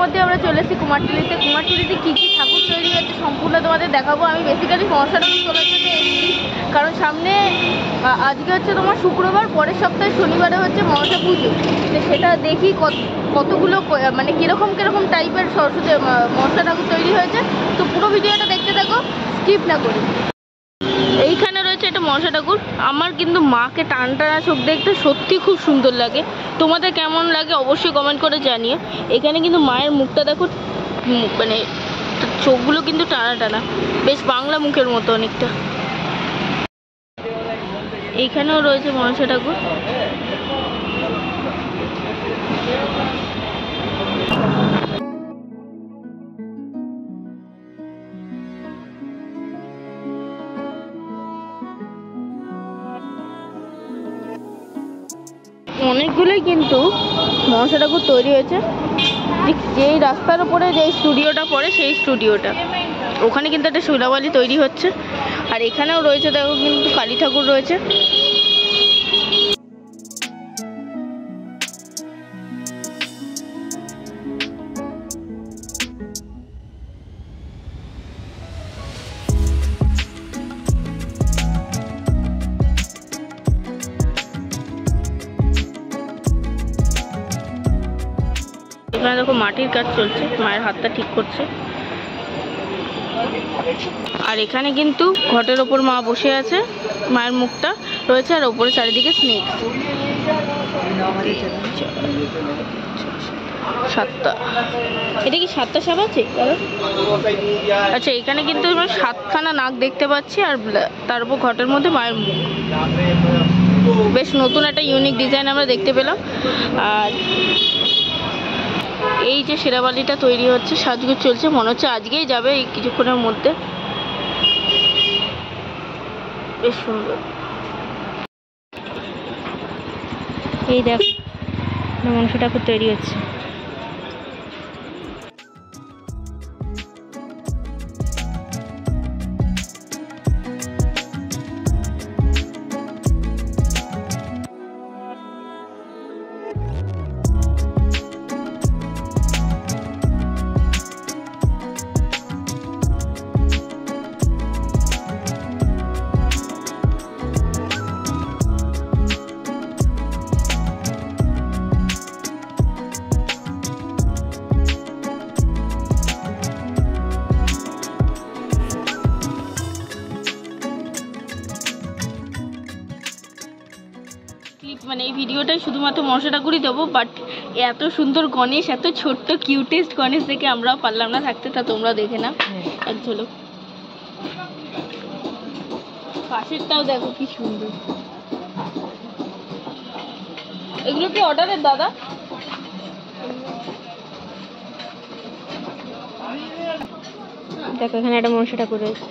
মধ্যে আমরা চলে এসেছি কুমারটুলিতে। কুমারটুলিতে কী কী ঠাকুর তৈরি হচ্ছে সম্পূর্ণ তোমাদের দেখাবো। আমি বেসিক্যালি মনসা ঠাকুর তোলার জন্য এসেছি, কারণ সামনে আজকে হচ্ছে তোমার শুক্রবার, পরের সপ্তাহে শনিবারে হচ্ছে মনসা পুজো। তো সেটা দেখি কতগুলো মানে কীরকম টাইপের সরস্বতী মনসা ঠাকুর তৈরি হয়েছে। তো পুরো ভিডিওটা দেখতে থাকো, স্কিপ না করি। এইখানে রয়েছে একটা মনসা ঠাকুর। আমার কিন্তু মাকে টানা চোখ দেখতে সত্যি খুব সুন্দর লাগে। তোমাদের কেমন লাগে অবশ্যই কমেন্ট করে জানিও। এখানে কিন্তু মায়ের মুখটা দেখো, মানে চোখগুলো কিন্তু টানা, বেশ বাংলা মুখের মতো অনেকটা। এইখানেও রয়েছে মনসা ঠাকুর। অনেকগুলোই কিন্তু মনসা ঠাকুর তৈরি হয়েছে। যেই রাস্তার উপরে যেই স্টুডিওটা পড়ে সেই স্টুডিওটা, ওখানে কিন্তু একটা শিলাবালি তৈরি হচ্ছে। আর এখানেও রয়েছে দেখো কিন্তু কালী ঠাকুর রয়েছে। এখানে দেখো মাটির কাজ চলছে, মায়ের হাতটা ঠিক করছে। আর এখানে কিন্তু ঘটের ওপর মা বসে আছে, মায়ের মুখটা রয়েছে, আর ওপরে চারিদিকে স্নেক। 7টা, এটা কি 7টা সাপ আছে? আচ্ছা, এখানে কিন্তু আমরা 7খানা নাক দেখতে পাচ্ছি, আর তার উপর ঘটের মধ্যে মায়ের মুখ। বেশ নতুন একটা ইউনিক ডিজাইন আমরা দেখতে পেলাম। আর এই যে শেরাবালিটা তৈরি হচ্ছে, সাজগোজ চলছে, মনে হচ্ছে আজকেই যাবে এই কিছুক্ষণের মধ্যে। বেশ সুন্দর। এই দেখ মনসা ঠাকুর তৈরি হচ্ছে। মানে এই ভিডিওটাই শুধুমাত্র মনসা ঠাকুরই দেবো, বাট এত সুন্দর গণেশ, এত ছোট্ট কিউটেস্ট গণেশ দেখে আমরাও পারলাম না থাকতে। তা তোমরা দেখে না এক ঝলক। পাশেরটাও দেখো কি সুন্দর। এগুলো কি অর্ডারের দাদা? দেখো এখানে একটা মনসা ঠাকুর রয়েছে।